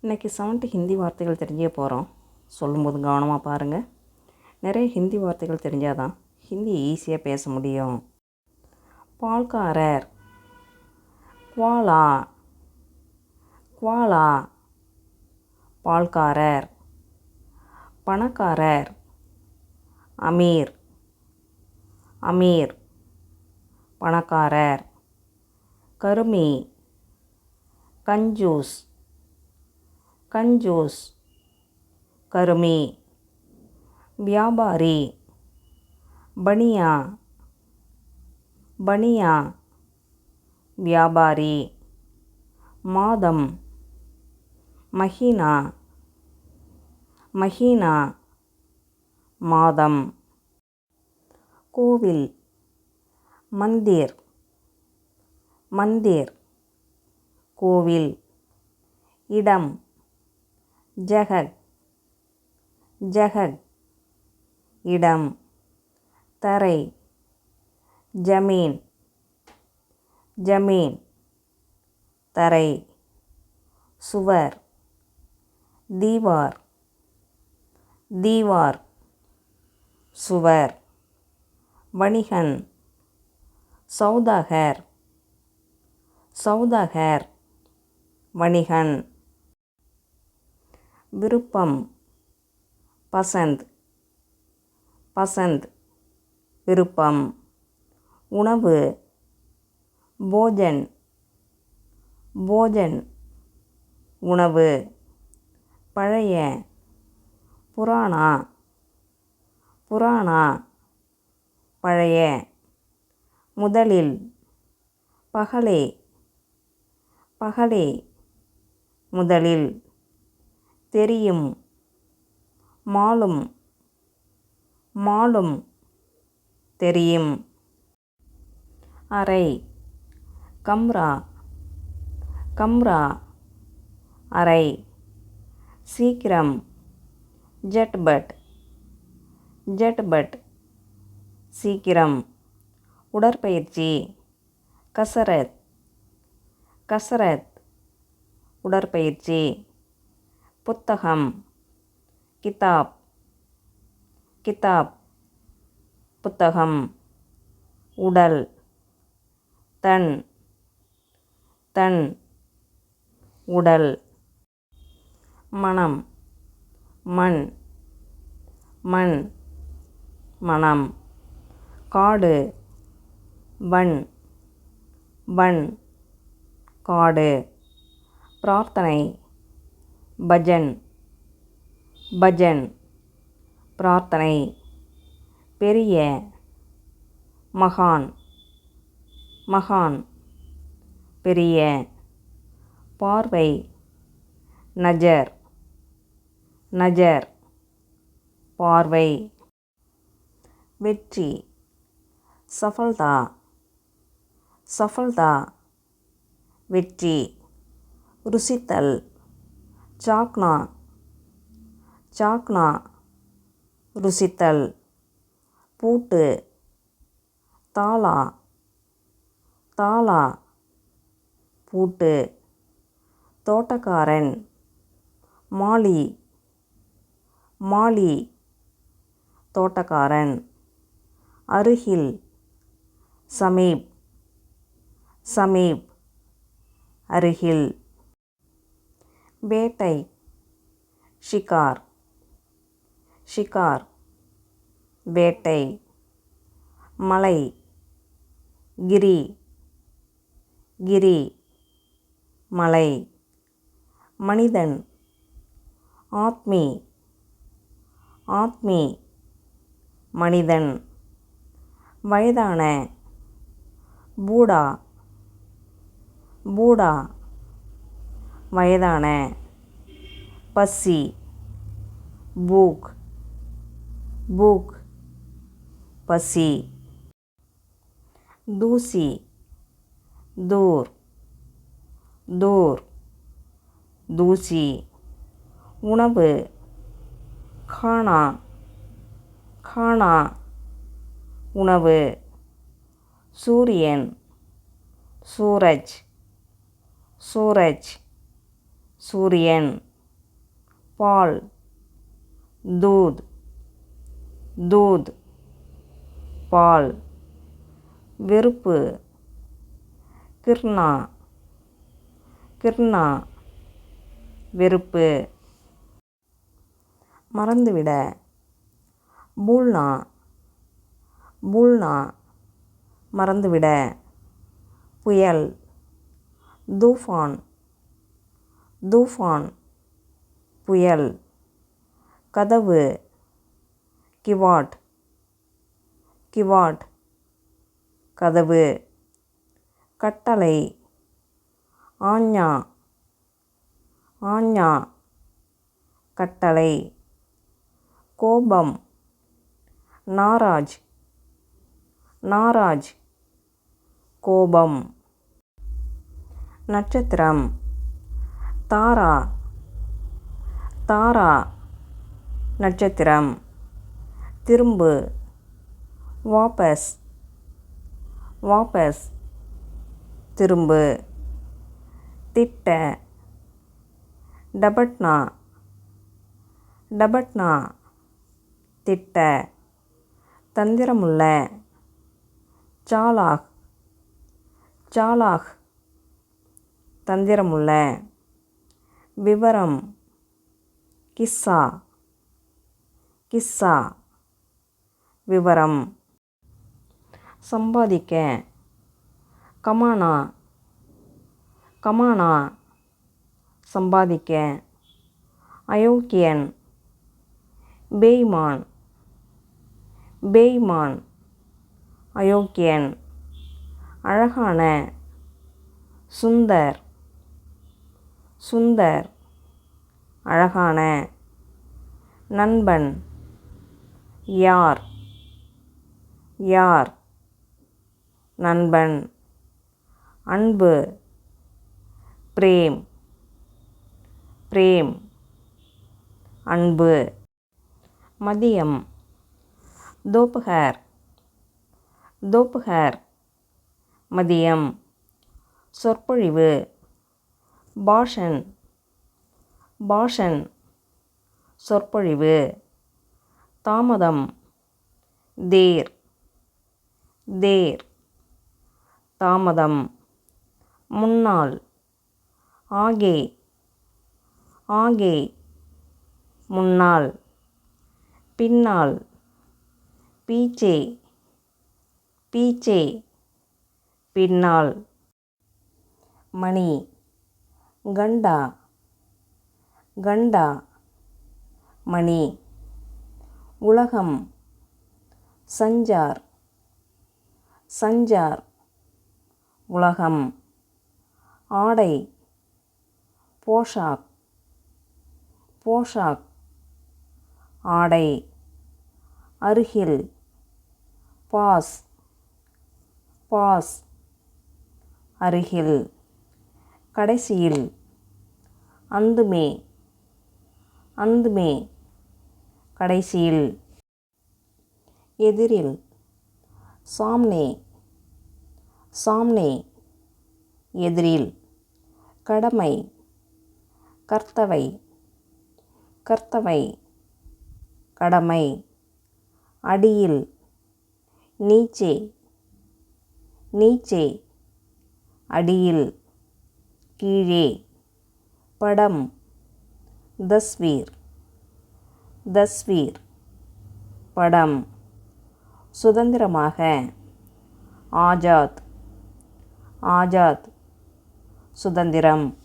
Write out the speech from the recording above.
இன்றைக்கி 7 ஹிந்தி வார்த்தைகள் தெரிஞ்சே போகிறோம். சொல்லும்போது கவனமாக பாருங்கள். நிறைய ஹிந்தி வார்த்தைகள் தெரிஞ்சால் தான் ஹிந்தியை ஈஸியாக பேச முடியும். பால்காரர், குவாலா, குவாலா, பால்காரர். பணக்காரர், அமீர், அமீர், பணக்காரர். கருமி, கஞ்சூஸ், கஞ்சூஸ், கருமி. வியாபாரி, பனியா, பனியா, வியாபாரி. மாதம், மஹீனா, மஹீனா, மாதம். கோவில், மந்திர், மந்திர், கோவில். இடம், ஜகக், ஜகக், இடம். தரை, ஜமீன், ஜமீன், தரை. சுவர், தீவார், தீவார், சுவர். வணிகன், சௌதாகர், சௌதாகர், வணிகன். விருப்பம், பசந்த், பசந்த், விருப்பம். உணவு, போஜன், போஜன், உணவு. பழைய, புராணா, புராணா, பழைய. முதலில், பகலே, பகலே, முதலில். தெரியும், மாலும், மாலும், தெரியும். அறை, கம்ரா, கம்ரா, அறை. சீக்கிரம், ஜட்பட், ஜட்பட், சீக்கிரம். உடற்பயிற்சி, கசரத், கசரத், உடற்பயிற்சி. புத்தகம், கிதாப், கிதாப், புத்தகம். உடல், தன், தன், உடல். மனம், மண், மண், மனம். காடு, வன், வன், காடு. பிரார்த்தனை, பஜன், பஜன், பிரார்த்தனை. பெரிய, மகான், மகான், பெரிய. பார்வை, நஜர், நஜர், பார்வை. வெற்றி, சஃபல்தா, சஃபல்தா, வெற்றி. ருசித்தல், சாக்னா, சாக்னா, ருசித்தல். பூட்டு, தாலா, தாலா, பூட்டு. தோட்டக்காரன், மாலி, மாலி, தோட்டக்காரன். அருகில், சமீப், சமீப், அருகில். வேட்டை, ஷிகார், ஷிகார், வேட்டை. மலை, கிரி, கிரி, மலை. மனிதன், ஆத்மி, ஆத்மி, மனிதன். வயதான, பூடா, பூடா, வயதான. பசி, பூக், பூக், பசி. தூசி, தூர், தூர், தூசி. உணவு, கானா, கானா, உணவு. சூரியன், சூரஜ், சூரஜ், சூரியன். பால், दूध, दूध, பால். வெறுப்பு, கிர்னா, கிர்னா, வெறுப்பு. மறந்துவிட, பூல்னா, பூல்னா, மறந்துவிட. புயல், தூஃபான், தூஃபான், புயல். கதவு, கிவாட், கிவாட், கதவு. கட்டளை, ஆஞ்ஞா, ஆஞ்ஞா, கட்டளை. கோபம், நாராஜ், நாராஜ், கோபம். நட்சத்திரம், தாரா, தாரா, நட்சத்திரம். திரும்பு, வாபஸ், வாபஸ், திரும்பு. திட்ட, டபட்னா, டபட்னா, திட்ட. தந்திரமுள்ள, சாலாக், சாலாக், தந்திரமுள்ள. விவரம், கிஸ்ஸா, கிஸ்ஸா, விவரம். சம்பாதிக்க, கமானா, கமானா, சம்பாதிக்க. அயோக்கியன், பேய்மான், பேய்மான், அயோக்கியன். அழகான, சுந்தர், சுந்தர், அழகான. நண்பன், யார், யார், நண்பன். அன்பு, பிரேம், பிரேம், அன்பு. மதியம், தோப்பஹர், தோப்பஹர், மதியம். சொற்பொழிவு, பாஷன், பாஷன், சொற்பொழிவு. தாமதம், தேர், தேர், தாமதம். முன்னால், ஆகே, ஆகே, முன்னால். பின்னால், பீச்சே, பீச்சே, பின்னால். மணி, கண்டா, கண்டா, மணி. உலகம், சஞ்சார், சஞ்சார், உலகம். ஆடை, போஷாக், போஷாக், ஆடை. அருகில், பாஸ், பாஸ், அருகில். கடைசியில், அந்துமே, அந்துமே, கடைசியில். எதிரில், சாம்னே, சாம்னே, எதிரில். கடமை, கர்த்தவை, கர்த்தவை, கடமை. அடியில், நீச்சே, நீச்சே, அடியில். கீழே. படம், தஸ்வீர், தஸ்வீர், படம். சுதந்திரமாக, ஆஜாத், ஆஜாத், சுதந்திரம்.